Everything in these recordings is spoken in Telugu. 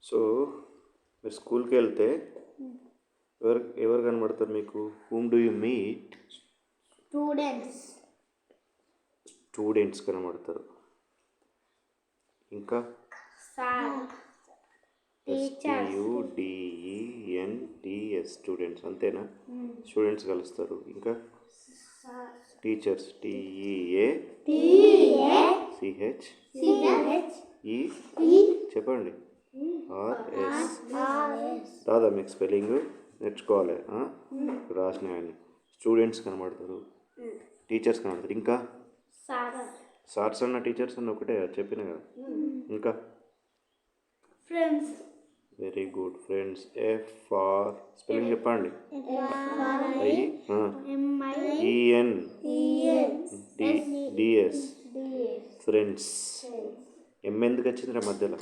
సో మీరు స్కూల్కి వెళ్తే ఎవరు కనబడతారు మీకు? Whom do you meet? Students కనబడతారు. ఇంకా STUDENTS స్టూడెంట్స్, అంతేనా? స్టూడెంట్స్ కలుస్తారు. ఇంకా టీచర్స్ TEACHE చెప్పండి. RS రాదా మీకు స్పెల్లింగ్? నేర్చుకోవాలి, రాసినాయని. స్టూడెంట్స్ కనబడతారు, టీచర్స్ కనబడతారు. ఇంకా సార్స్ అన్న టీచర్స్ అన్న ఒకటే చెప్పిన కదా. ఇంకా friends. Very good. Friends. FR spelling చెప్పండి. IENDS friends. M ఎందుకు వచ్చిందిరా మధ్యలో?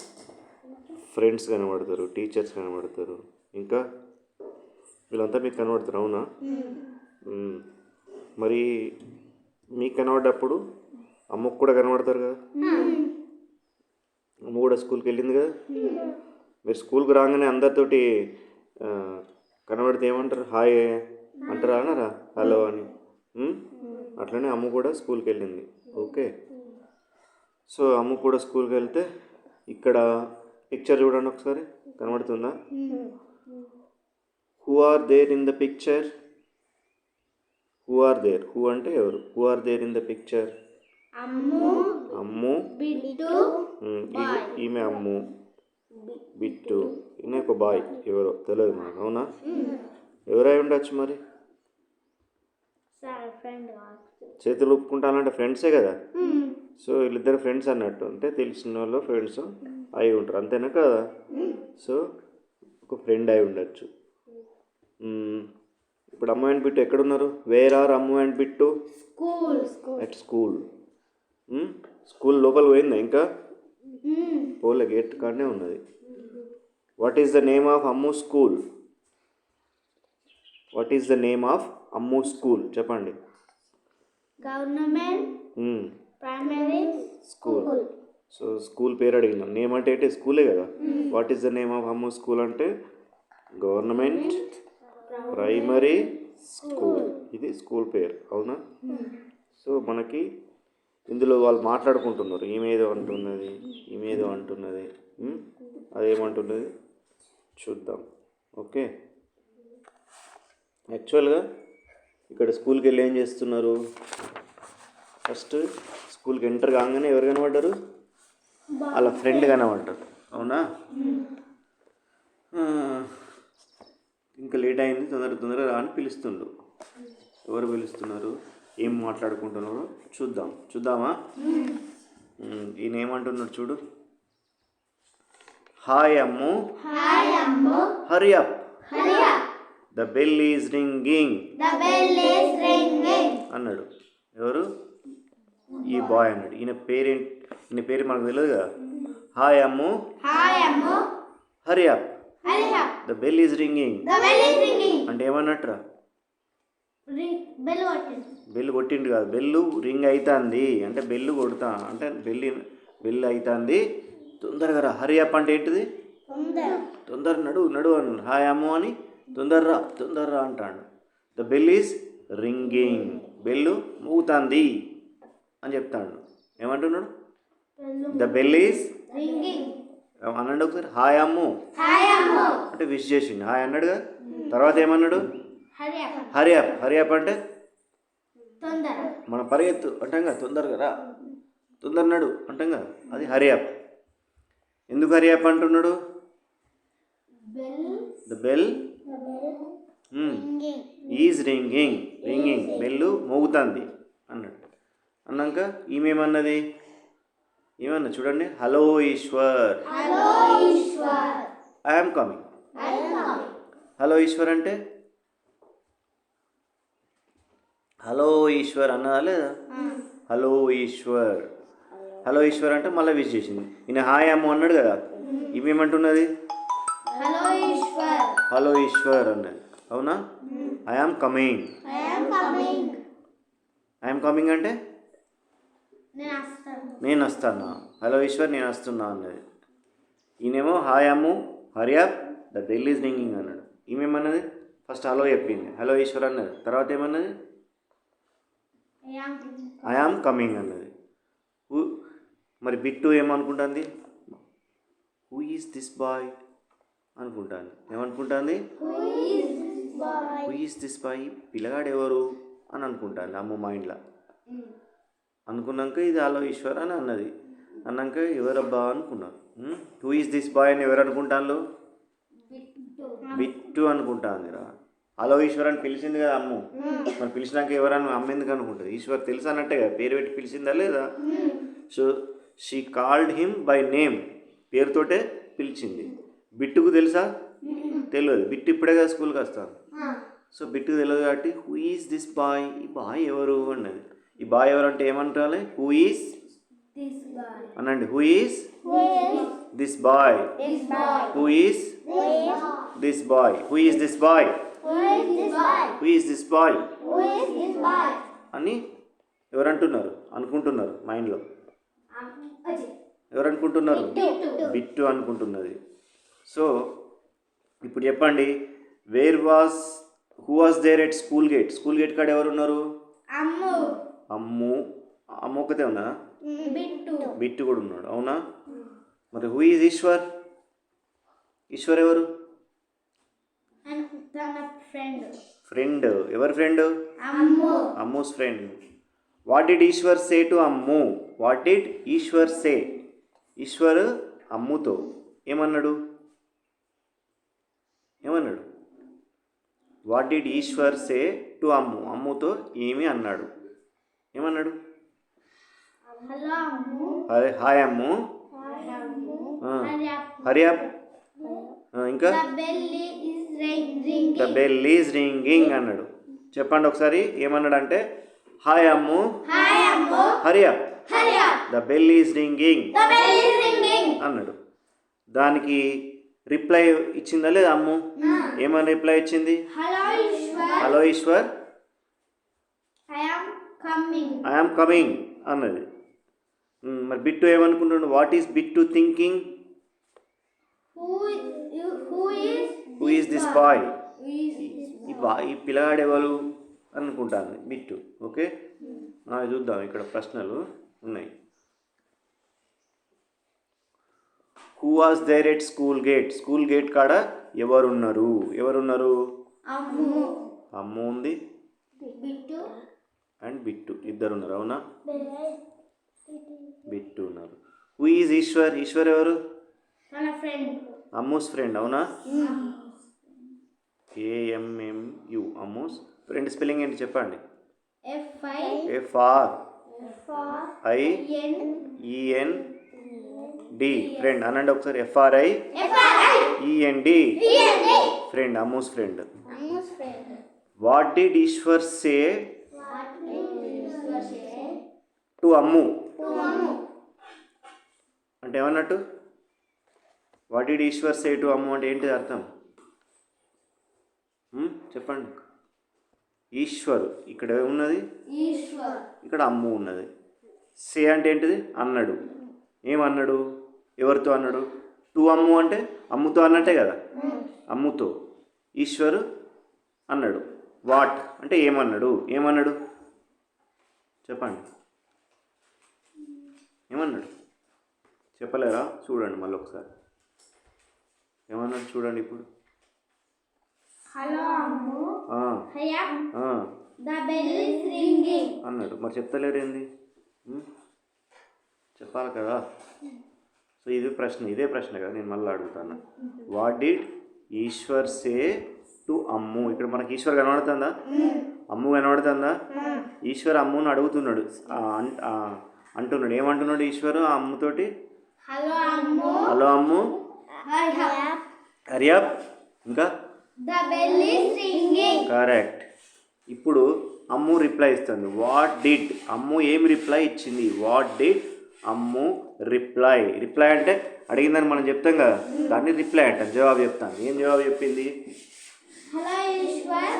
ఫ్రెండ్స్ కనబడతారు, టీచర్స్ కనబడతారు. ఇంకా వీళ్ళంతా మీకు కనబడతారు, అవునా? మరి మీకు కనబడ్డప్పుడు అమ్మకు కూడా కనబడతారు కదా. అమ్మ కూడా స్కూల్కి వెళ్ళింది కదా. మీరు స్కూల్కి రాగానే అందరితోటి కనబడితే ఏమంటారు? హాయ్ అంటారా, అన్నారా? హలో అని. అట్లనే అమ్మ కూడా స్కూల్కి వెళ్ళింది. ఓకే. సో అమ్మ కూడా స్కూల్కి వెళ్తే ఇక్కడ పిక్చర్ చూడండి ఒకసారి, కనబడుతుందా? Who are there in the picture? Who are there? Who అంటే ఎవరు? Who are there in the picture? Ammu, ఈమె అమ్ము, బిట్టు, ఈయన ఒక బాయ్, ఎవరో తెలియదు మనకు, అవునా? ఎవరై ఉండొచ్చు మరి? చేతులు ఒప్పుకుంటానంటే ఫ్రెండ్సే కదా. సో వీళ్ళిద్దరు ఫ్రెండ్స్ అన్నట్టు, అంటే తెలిసిన వాళ్ళు ఫ్రెండ్స్ అయి ఉంటారు, అంతేనా కదా? సో ఒక ఫ్రెండ్ అయి ఉండొచ్చు. ఇప్పుడు అమ్ము అండ్ బిట్టు ఎక్కడున్నారు? Where are Ammu and Bittu? At school. School లోపల పోయిందా? ఇంకా పోలే, గేట్ కాడనే ఉన్నది. What is the name of Ammu school? What is the name of Ammu school? చెప్పండి. Government primary school. So school పేరు అడిగినా. నేమ్ అంటే ఏంటి? స్కూలే కదా. What is the name of Ammu school అంటే గవర్నమెంట్ ప్రైమరీ స్కూల్. ఇది స్కూల్ పేరు, అవునా? సో మనకి ఇందులో వాళ్ళు మాట్లాడుకుంటున్నారు. ఈమెదో అంటున్నది, ఈమెదో అంటున్నది, అదేమంటున్నది చూద్దాం. ఓకే. యాక్చువల్గా ఇక్కడ స్కూల్కి వెళ్ళి ఏం చేస్తున్నారు? ఫస్ట్ స్కూల్కి ఎంటర్ కాగానే ఎవరు కనబడ్డారు? వాళ్ళ ఫ్రెండ్ కనబడ్డారు, అవునా? ఇంకా లేట్ అయింది, తొందరగా రా అని పిలుస్తుండ్రు. ఎవరు పిలుస్తున్నారు? ఏం మాట్లాడుకుంటున్నారో చూద్దామా? ఈయన ఏమంటున్నాడు చూడు. Hi Ammu, hurry up, the bell is ringing అన్నాడు. ఎవరు? ఈ బాయ్ అన్నాడు. ఈయన పేరు మనకు తెలియదు కదా. Hi Ammu, hurry up, the bell is ringing అంటే ఏమన్నట్రా? బెల్ కొట్టిండు కాదు, బెల్లు రింగ్ అవుతుంది అంటే బెల్లు కొడతా అంటే బెల్ అవుతుంది, తొందరగా రా. హరి అప్ అంటే ఏంటిది? తొందర నడు అన్నాడు. హాయ్ అమ్ము అని తొందరరా అంటాడు. The bell is ringing, bell మోగుతుంది అని చెప్తాడు. ఏమంటున్నాడు? ద బెల్ ఈజ్ అన్నాడు ఒకసారి. హాయ్ అమ్ము అంటే విష్ చేసిండు, హాయ్ అన్నాడు కదా. తర్వాత ఏమన్నాడు? హరి అప్ అంటే మనం పరిగెత్తు అంటాం కదా, తొందరగా రా, తొందర నడు అంటాం కదా, అది హరి అప్. ఎందుకు హరి అప్ అంటున్నాడు? The bell is ringing, bell మోగుతుంది అన్నాడు. అన్నాక ఈమెమన్నది? ఏమన్నా చూడండి. Hello Ishwar, I am coming. Hello Ishwar అంటే హలో ఈశ్వర్ అన్నదా లేదా? హలో ఈశ్వర్ అంటే మళ్ళీ విష్ చేసింది. ఈయన హాయ్ అమ్మ అన్నాడు కదా, ఇవేమంటున్నది? హలో ఈశ్వర్ అన్నది, అవునా? ఐఎమ్ కమింగ్ అంటే నేను వస్తాను. హలో ఈశ్వర్ నేను వస్తున్నా అన్నది. ఈయనేమో hi Ammu hurry up, the bell is ringing అన్నాడు. ఈమెమన్నది ఫస్ట్ హలో చెప్పింది, హలో ఈశ్వర్ అన్నది. తర్వాత ఏమన్నది ఐ ఆమ్ కమింగ్ అన్నది. హూ మరి బిట్టు ఏమనుకుంటుంది, హూ ఈజ్ దిస్ బాయ్ అనుకుంటాను. ఏమనుకుంటుంది, హూ ఈజ్ దిస్ బాయ్, పిల్లగాడు ఎవరు అని అనుకుంటాను అమ్మ మైండ్లో. అనుకున్నాక ఇది హలో ఈశ్వర్ అని అన్నది. అన్నాక ఎవరబ్బా అనుకున్నారు. హూ ఈజ్ దిస్ బాయ్ అని ఎవరు అనుకుంటాను, బిట్టు అనుకుంటాను రా. హలో ఈశ్వర్ అని పిలిచింది కదా అమ్ము, మరి పిలిచినాక ఎవరని అమ్మ ఎందుకు అనుకుంటుంది, ఈశ్వర్ తెలుసు అన్నట్టే కదా, పేరు పెట్టి పిలిచిందా లేదా. So she called him by name, పేరుతోటే పిలిచింది. బిట్టుకు తెలుసా, తెలియదు. బిట్టు ఇప్పుడే కదా స్కూల్కి వస్తాను. సో బిట్టుకు తెలియదు కాబట్టి హూ ఈజ్ దిస్ బాయ్, ఈ బాయ్ ఎవరు అన్నది. ఈ బాయ్ ఎవరు అంటే ఏమంటారు, హూ ఈజ్ అనండి, who is this boy, who is this boy, who is this boy, who is this bye అని ఎవరు అంటున్నారు, అనుకుంటున్నారు మైండ్లో. ఎవరు అనుకుంటున్నారు, బిట్టు అనుకుంటున్నది. సో ఇప్పుడు చెప్పండి, who was there at school gate, school gate కాడ ఎవరు ఉన్నారు, అమ్ము. అమ్మ ఒక్కతే ఉన్నా, బిట్టు కూడా ఉన్నాడు, అవునా. మరి హూ ఈజ్ ఈశ్వర్, ఈశ్వర్ ఎవరు, ఫ్రెండ్. ఎవరి friend, Ammu's friend. What did Ishwar say to Ammu, what did Ishwar say, Ishwar అమ్ముతో ఏమన్నాడు, what did Ishwar say to Ammu, అమ్ముతో ఏమి అన్నాడు, ఏమన్నాడు, హాయ్ అమ్ము, హరి అప్, ఇంకా ద బెల్ ఈజ్ రింగింగ్ అన్నాడు. చెప్పండి ఒకసారి ఏమన్నాడు అంటే, hi Ammu, hurry up, the bell is ringing అన్నాడు. దానికి రిప్లై ఇచ్చిందా లేదా అమ్ము, ఏమని రిప్లై ఇచ్చింది, hello Ishwar, I am coming అన్నది. మరి Bittu ఏమనుకుంటున్నాడు, what is Bittu thinking, who is this boy, ఈ పిల్లగాడు ఎవరు అనుకుంటాను బిట్టు. ఓకే, చూద్దాం ఇక్కడ ప్రశ్నలు ఉన్నాయి. Who was there at school gate, school gate కాడ ఎవరున్నారు, అమ్ము ఉంది అండ్ బిట్టు, ఇద్దరు ఉన్నారు, అవునా. బిట్టు ఉన్నారు. హూ ఈజ్ ఈశ్వర్, ఈశ్వర్ ఎవరు, అమ్మూస్ ఫ్రెండ్, అవునా. AMMU, అమ్మూస్ ఫ్రెండ్ స్పెల్లింగ్ ఏంటి చెప్పండి, FRIEND, ఫ్రెండ్ అనండి ఒకసారి, FRIEND, friend, Ammu's friend. What did Ishwar say to Ammu, అంటే ఏమన్నట్టు, what did Ishwar say to Ammu అంటే ఏంటిది అర్థం, చెప్పండి. ఈశ్వరు ఇక్కడ ఉన్నది, ఇక్కడ అమ్ము ఉన్నది. సే అంటే ఏంటిది, అన్నాడు. ఏమన్నాడు, ఎవరితో అన్నాడు, టు అమ్ము అంటే అమ్ముతో అన్నట్టే కదా, అమ్ముతో. ఈశ్వరు అన్నాడు. వాట్ అంటే ఏమన్నాడు, చెప్పండి, ఏమన్నాడు చెప్పలేరా, చూడండి మళ్ళీ ఒకసారి ఏమన్నాడు చూడండి. ఇప్పుడు hello Ammu, the bell is ringing అన్నాడు. మరి చెప్తలేరు ఏంది, చెప్పాలి కదా. సో ఇదే ప్రశ్న కదా, నేను మళ్ళీ అడుగుతాను. What did Ishwar say to Ammu, ఇక్కడ మనకి ఈశ్వర్ కనబడుతుందా, అమ్ము కనబడుతుందా. ఈశ్వర్ అమ్మును అడుగుతున్నాడు, అంటున్నాడు. ఏమంటున్నాడు ఈశ్వరు ఆ అమ్ముతోటి, హలో అమ్ము, హరి అప్, ఇంకా the bell is ringing. Correct. ఇప్పుడు అమ్ము రిప్లై ఇస్తుంది. వాట్ డిడ్, అమ్ము ఏమి రిప్లై ఇచ్చింది, what did Ammu reply. Reply అంటే అడిగిందని మనం చెప్తాం కదా, దాన్ని రిప్లై అంటాం, జవాబు చెప్తాను. ఏం జవాబు చెప్పింది,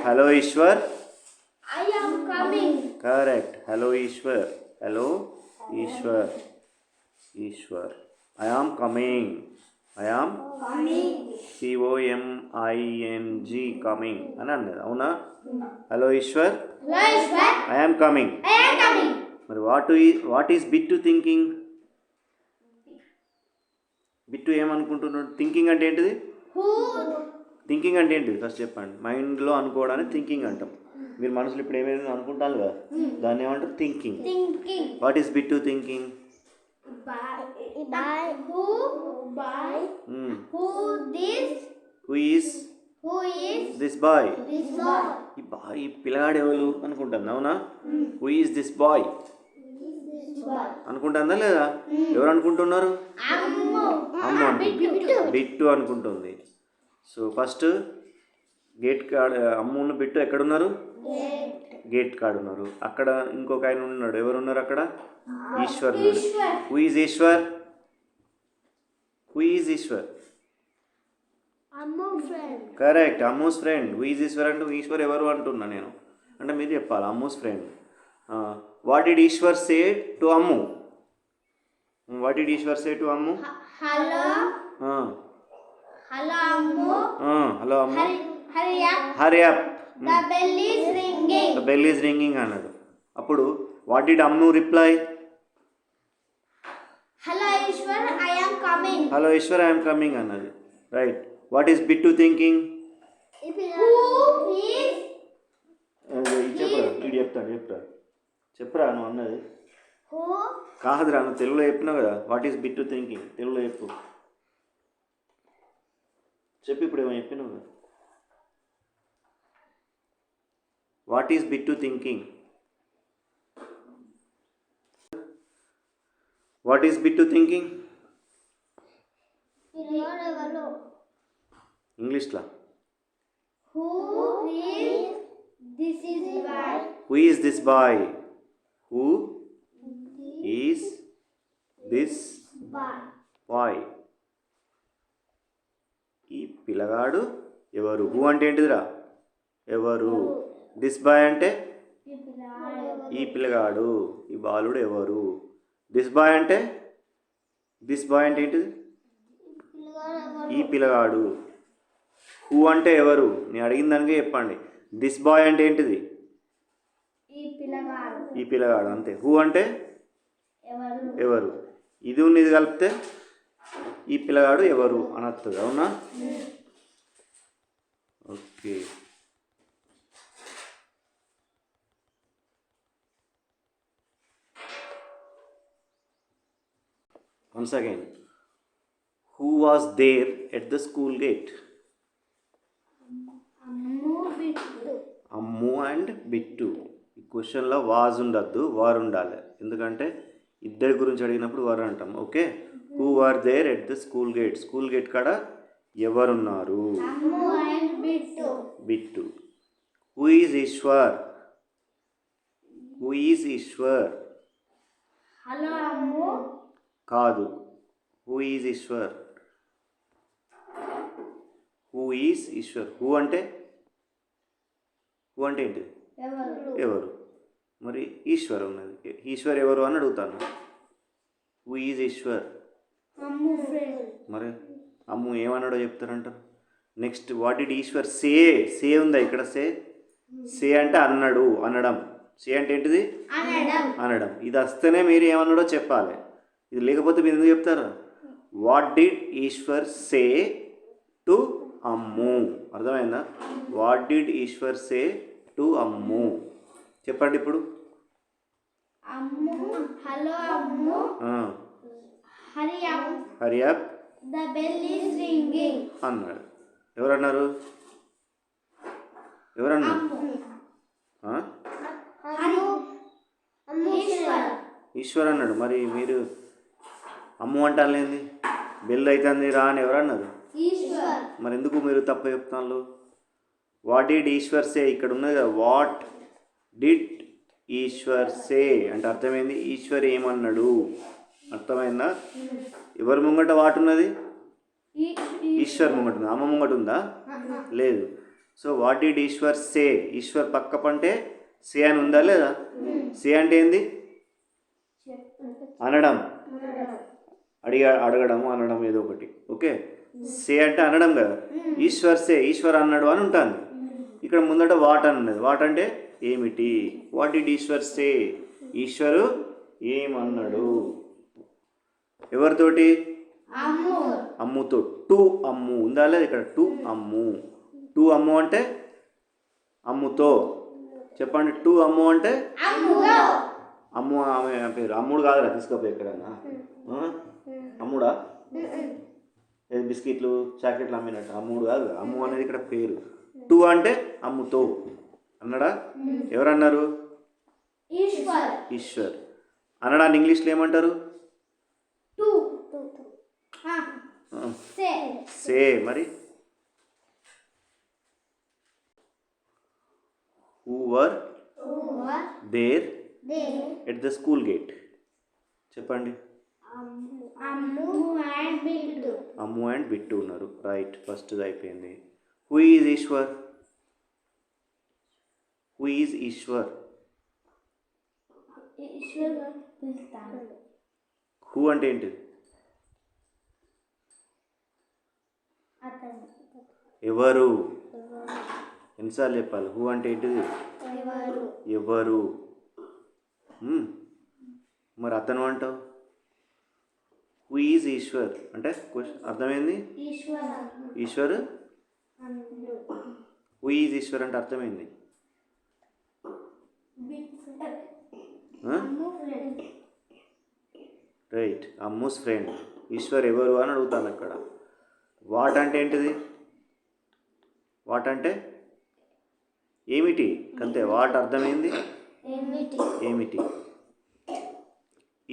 hello Ishwar, I am coming. Correct. Hello Ishwar, Ishwar, I am coming. I am coming. COMING coming అని అన్నది. అవునా? Hello Ishwar, Hello, Ishwar. I am coming. I am coming. మరి what is Bittu thinking? Bittu ఏమనుకుంటున్నాడు? థింకింగ్ అంటే ఏంటిది? Who? థింకింగ్ అంటే ఏంటిది ఫస్ట్ చెప్పండి. మైండ్లో అనుకోవడానికి థింకింగ్ అంటాం. మీరు మనసులో ఇప్పుడు ఏమైనా అనుకుంటాను కదా, దాన్ని ఏమంటారు? Thinking. Thinking. What is Bittu thinking? By who? By who? This? Who is Who is this boy? this boy? ఈ పిల్లగాడు ఎవరు అనుకుంటుంది. అవునా? Who is this boy This boy. అనుకుంటుందా లేదా? ఎవరు అనుకుంటున్నారు? Ammu. అమ్ము అనుకుంటుంది. బిట్టు అనుకుంటుంది. సో ఫస్ట్ గేట్ కాడ అమ్మును బిట్టు ఎక్కడున్నారు? గేట్ కాడ ఉన్నారు. అక్కడ ఇంకొక ఆయన ఉన్నాడు. ఎవరు ఉన్నారు అక్కడ? ఈశ్వర్ ఉన్నాడు. Who is Ishwar? Who is Ishwar? Ammu friend. Correct, Ammu's friend. Who is Ishwar అంటే ఈశ్వర్ ఎవరు అంటున్నా నేను. అంటే మీరు చెప్పాలి Ammu's friend. What did Ishwar say to Ammu? What did Ishwar say to Ammu? Hello. Hello, Ammu. Hello Ammu, Hurry up. Hurry up, The bell is ringing. The bell is ringing అన్నాడు. అప్పుడు what did Ammu reply? Hello, Ishwar. I am coming. Hello Ishwar, I am coming అన్నది. Right. What is Bittu thinking? Who is చెప్పరా, వీడు చెప్పరా నువ్వు అన్నది. who? కాదురా, నువ్వు తెలుగులో చెప్పినావు కదా. వాట్ ఈస్ బిట్టు థింకింగ్ తెలుగులో చెప్పు. చెప్పు, ఇప్పుడు ఏమో చెప్పినావు కదా. What is Bittu thinking? What is Bittu thinking? ఇంగ్లీష్లో Who is this is why? Who is this boy? Who is this boy? ఈ పిల్లగాడు ఎవరు? హూ అంటే ఏంటిదిరా? ఎవరు? దిస్ బాయ్ అంటే ఈ పిల్లగాడు, ఈ బాలుడు ఎవరు? దిస్ బాయ్ అంటే ఏంటిది? ఈ పిల్లగాడు. హూ అంటే ఎవరు? నేను అడిగిన దానికే చెప్పండి. దిస్ బాయ్ అంటే ఏంటిది? ఈ పిల్లగాడు అంతే. హూ అంటే ఎవరు? ఇది ఇది కలిపితే ఈ పిల్లగాడు ఎవరు అని వస్తుంది. అవునా? Okay. Once again, who was there at the school gate? Ammu and Bittu. ఈ క్వశ్చన్లో వాజ్ ఉండద్దు, వారు ఉండాలి. ఎందుకంటే ఇద్దరి గురించి అడిగినప్పుడు వారు అంటాం. Okay. Who are there at the school gate? School gate కాడ ఎవరున్నారు? Bittu. Who is Ishwar? Who is Ishwar? Hello, Ammu. కాదు. Who is Ishwar? Who is Ishwar? Who అంటే ఏంటిది? ఎవరు? మరి ఈశ్వర్ ఉన్నది. ఈశ్వర్ ఎవరు అని అడుగుతాను. Who is Ishwar? Ammu friend. మరి అమ్ము ఏమన్నాడో చెప్తారంటారు. Next what did Ishwar say? Say ఉందా ఇక్కడ? సే అంటే అన్నాడు, అనడం. సే అంటే ఏంటిది? అనడం. ఇది వస్తేనే మీరు ఏమన్నాడో చెప్పాలి. ఇది లేకపోతే మీరు ఎందుకు చెప్తారు? What did Ishwar say to Ammu? అర్థమైందా? What did Ishwar say to Ammu? చెప్పండి ఇప్పుడు. Ammu. Hello, Ammu. Hurry up. Hurry up, The bell is ringing. అన్నాడు. ఎవరన్నారు? ఈశ్వర్ అన్నాడు. మరి మీరు అమ్ము అంటారులేంది? బెల్ అవుతుంది రా అని ఎవరన్నారు? ఈశ్వర్. మరి ఎందుకు మీరు తప్ప చెప్తాను? వాట్ డిడ్ ఈశ్వర్ సే ఇక్కడ ఉన్నది కదా. వాట్ డిడ్ ఈశ్వర్ సే అంటే అర్థమైంది. ఈశ్వర్ ఏమన్నాడు? అర్థమైందా? ఎవరి ముంగట వాట్ ఉన్నది? ఈశ్వర్ ముంగట ఉంది. అమ్మ ముంగట ఉందా? లేదు. So what did Ishwar say? Eshwar పక్క పంటే సే అని ఉందా లేదా? సే అంటే ఏంది? అనడం, అడగడం, అనడం ఏదో ఒకటి. ఓకే. ఓకే, సే అంటే అనడం కదా. ఈశ్వర్ సే, ఈశ్వర్ అన్నాడు అని ఉంటుంది. ఇక్కడ ముందట వాట్ అని ఉన్నది. వాట్ అంటే ఏమిటి. వాట్ డిడ్ ఈశ్వర్ సే, ఈశ్వరు ఏమన్నాడు. ఎవరితోటి? అమ్ముతో. టు అమ్ము ఉందా లేదు ఇక్కడ? To Ammu. టు అమ్ము అంటే అమ్ముతో. చెప్పండి, టు అమ్ము అంటే అమ్ము. ఆమె పేరు అమ్ముడు కాదురా, తీసుకోపోయి ఎక్కడన్నా. అమ్ముడా? ఏది బిస్కెట్లు చాక్లెట్లు అమ్మినట్టు అమ్ముడు కాదు. అమ్ము అనేది ఇక్కడ పేరు. టు అంటే అమ్ముతో అన్నాడా? ఎవరన్నారు? ఈశ్వర్. అనడాన్ని ఇంగ్లీష్లో ఏమంటారు? సే. మరి who were there at the school gate. చెప్పండి. అమ్ము అండ్ బిట్టు ఉన్నారు. రైట్, ఫస్ట్ అయిపోయింది. Who is Ishwar? Who is Ishwar? Who అంటే ఏంటిది? ఎవరు. ఎన్నిసార్లు చెప్పాలి? హూ అంటే ఏంటిది? ఎవరు. మరి అతను అంటావు. హూ ఈజ్ ఈశ్వర్ అంటే అర్థమైంది. ఈశ్వర్. హూ ఈజ్ ఈశ్వర్ అంటే అర్థమైంది. Right, Ammu's friend. ఈశ్వర్ ఎవరు అని అడుగుతాను అక్కడ. వాట్ అంటే ఏంటిది? వాట్ అంటే ఏమిటి అంతే. వాట్ అర్థమైంది ఏమిటి.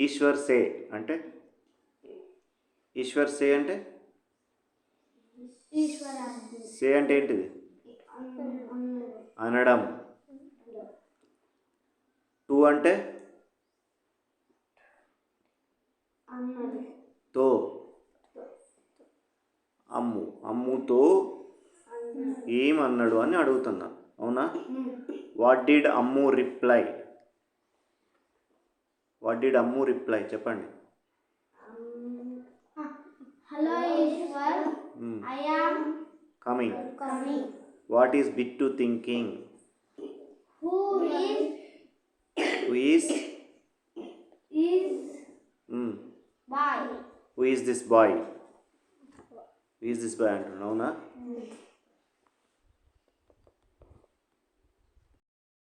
ఈశ్వర్ సే అంటే, ఈశ్వర్ సే అంటే, సే అంటే ఏంటిది? అనడం. టు అంటే తో. అమ్ము, అమ్ముతో ఏమన్నాడు అని అడుగుతున్నా. అవునా? What did Ammu reply? What did Ammu reply చెప్పండి. Hello Ishwar, I am coming. What is Bittu thinking? Who is boy. Who is this boy? Who is this boy అంటున్నావు. అవునా?